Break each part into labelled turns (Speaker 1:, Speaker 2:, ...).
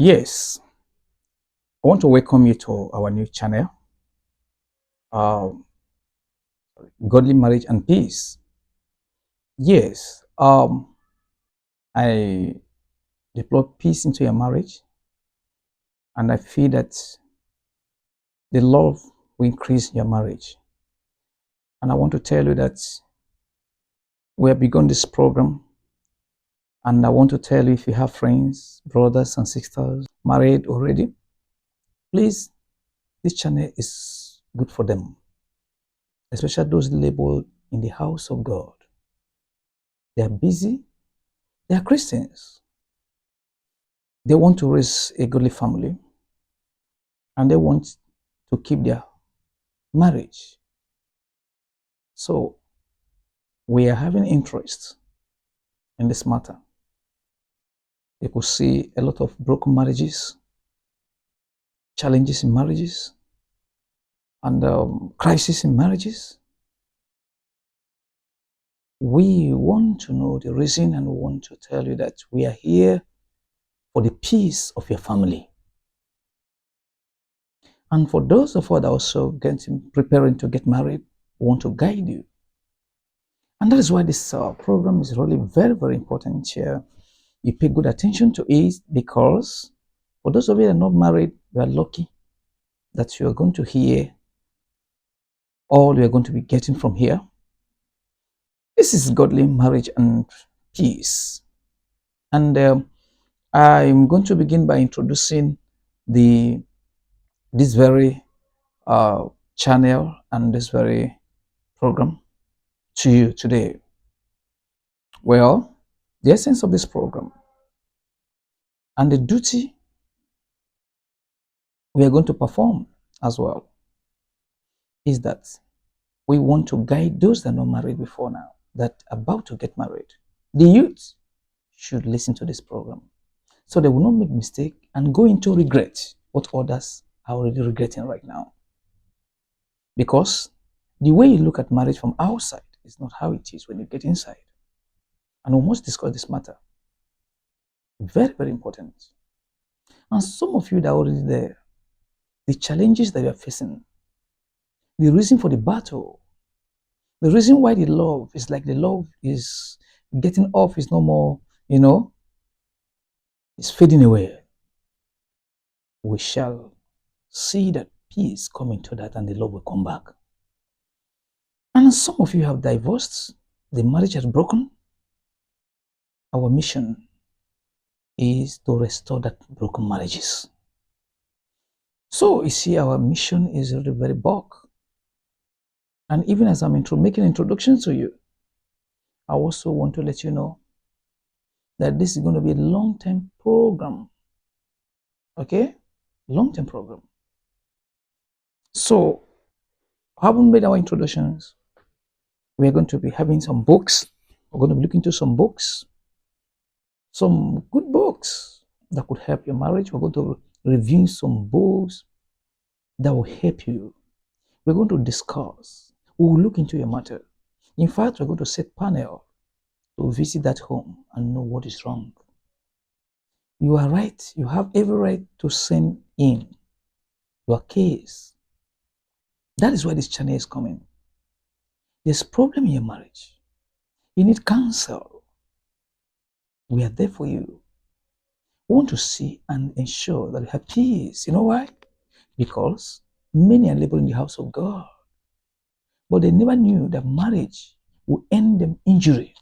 Speaker 1: Yes, I want to welcome you to our new channel, uh, Godly Marriage and Peace. Yes, I deploy peace into your marriage, and I feel that the love will increase in your marriage. And I want to tell you that we have begun this program, and I want to tell you if you have friends, brothers, and sisters married already, please, this channel is good for them, especially those labeled in the house of God. They are busy, they are Christians. They want to raise a godly family and they want to keep their marriage. So we are having interest in this matter. You could see a lot of broken marriages, challenges in marriages, and crisis in marriages. We want to know the reason and we want to tell you that we are here for the peace of your family. And for those of us that are also preparing to get married, we want to guide you. And that is why this program is really very, very important here. You pay good attention to it because for those of you that are not married, you are lucky that you are going to hear all you are going to be getting from here. This is Godly Marriage and Peace. And I'm going to begin by introducing the this very channel and this very program to you today. Well, the essence of this program and the duty we are going to perform as well is that we want to guide those that are not married before now, that are about to get married. The youth should listen to this program so they will not make mistake and go into regret what others are already regretting right now. Because the way you look at marriage from outside is not how it is when you get inside. And we must discuss this matter. Very, very important. And some of you that are already there, the challenges that you are facing, the reason for the battle, the reason why the love is like the love is getting off is no more, it's fading away. We shall see that peace come into that and the love will come back. And some of you have divorced, the marriage has broken. Our mission is to restore that broken marriages. So you see, our mission is really very bulk. And even as I'm making introductions to you, I also want to let you know that this is going to be a long-term program. Okay? Long-term program. So, having made our introductions, we're going to be having some books. We're going to be looking into some books, some good books that could help your marriage. We're going to review some books that will help you. We're going to discuss. We will look into your matter. In fact, we're going to set panel to visit that home and know what is wrong. You are right. You have every right to send in your case. That is why this channel is coming. There's problem in your marriage. You need counsel. We are there for you. We want to see and ensure that you have peace. You know why? Because many are labeled in the house of God, but they never knew that marriage will end them injury.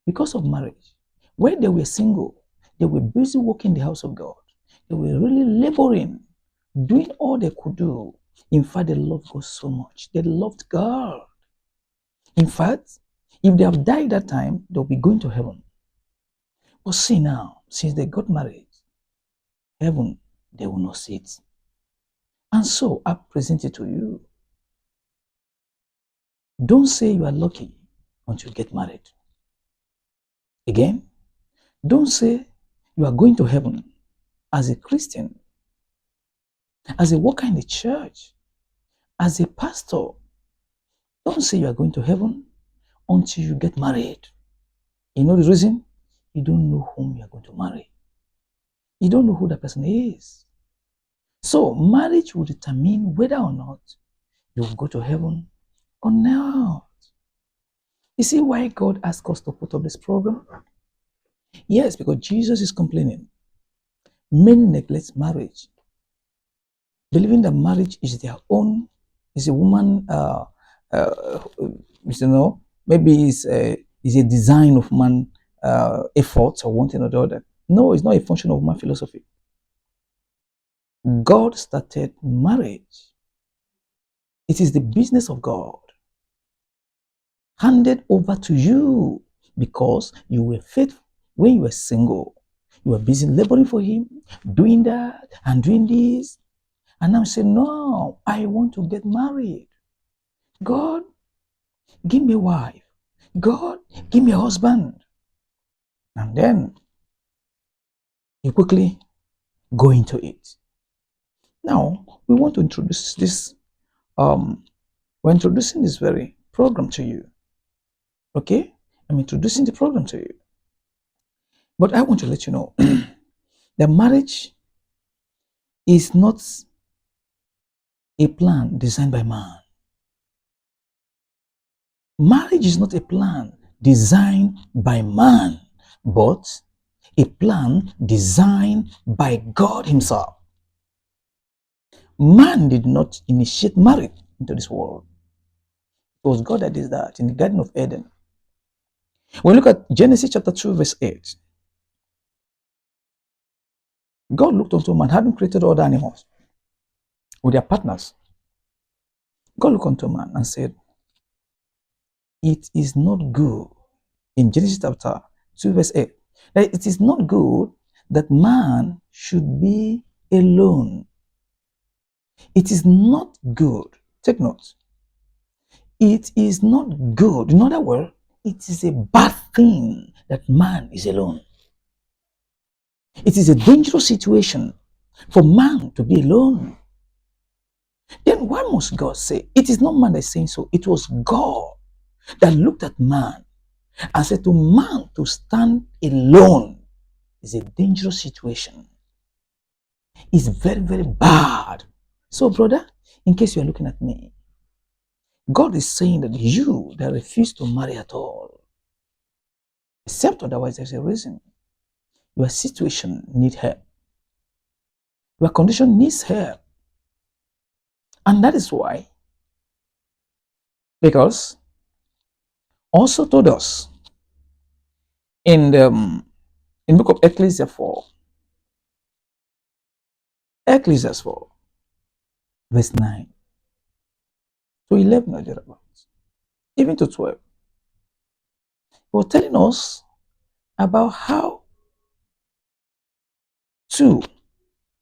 Speaker 1: Because of marriage, when they were single, they were busy working the house of God. They were really laboring, doing all they could do. In fact, they loved God so much. They loved God. In fact, if they have died that time, they'll be going to heaven. But see now, since they got married, heaven, they will not see it. And so I present it to you. Don't say you are lucky until you get married. Again, don't say you are going to heaven as a Christian, as a worker in the church, as a pastor. Don't say you are going to heaven until you get married. You know the reason? You don't know whom you are going to marry. You don't know who that person is. So marriage will determine whether or not you will go to heaven or not. You see why God asked us to put up this program? Yes, because Jesus is complaining. Men neglect marriage, believing that marriage is their own, is a woman, uh, you know, maybe is a design of man effort or one thing or the other. No, it's not a function of my philosophy. God started marriage. It is the business of God handed over to you because you were faithful when you were single. You were busy laboring for Him, doing that and doing this. And I'm saying, no, I want to get married. God, give me a wife. God, give me a husband. And then you quickly go into it. Now, we want to introduce this. We're introducing this very program to you. Okay? I'm introducing the program to you. But I want to let you know that marriage is not a plan designed by man. Marriage is not a plan designed by man, but a plan designed by God Himself. Man did not initiate marriage into this world. It was God that did that in the Garden of Eden. When we look at Genesis chapter 2, verse 8, God looked unto man, having created all the animals with their partners. God looked unto man and said, it is not good, in Genesis chapter 2, verse 8, that it is not good that man should be alone. It is not good. Take note. It is not good. In other words, it is a bad thing that man is alone. It is a dangerous situation for man to be alone. Then why must God say? It is not man that is saying so. It was God that looked at man and said to man to stand alone is a dangerous situation. It's very, very bad. So, brother, in case you are looking at me, God is saying that you that refuse to marry at all, except otherwise there's a reason. Your situation needs help. Your condition needs help. And that is why, because also told us in the book of Ecclesiastes 4, Ecclesiastes 4, verse 9 to 11 or thereabouts, even to 12. He was telling us about how two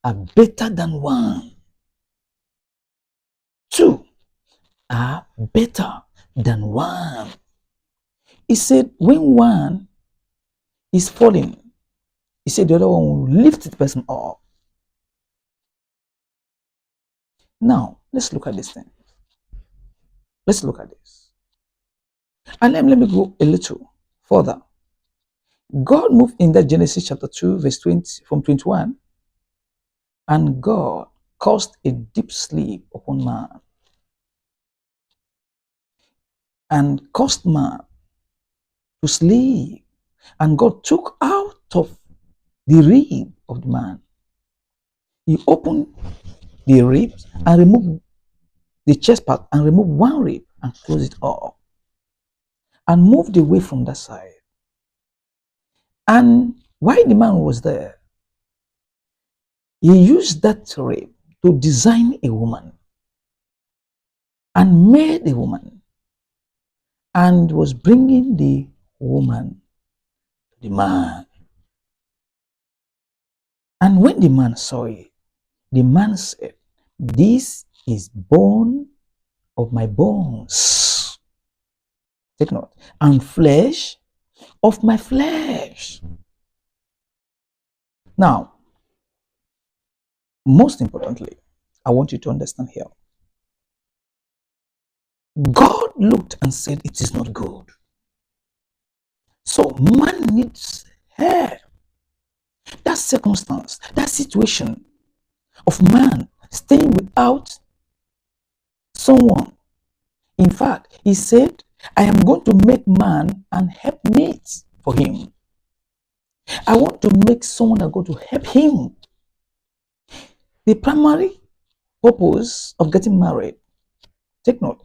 Speaker 1: are better than one. Two are better than one. He said, when one is falling, he said the other one will lift the person up. Now, let's look at this thing. Let's look at this. And let me go a little further. God moved in that Genesis chapter 2, verse 20, from 21, and God caused a deep sleep upon man and caused man to sleep. And God took out of the rib of the man. He opened the ribs and removed the chest part and removed one rib and closed it up and moved away from that side. And while the man was there, he used that rib to design a woman and made a woman and was bringing the woman to the man. And when the man saw it, the man said, this is bone of my bones. Take note. And flesh of my flesh. Now, most importantly, I want you to understand here. God looked and said, it is not good. So man needs help. that circumstance, that situation of man staying without someone. In fact, he said, I am going to make man an helpmate for him. I want to make someone that's going to help him. The primary purpose of getting married, take note,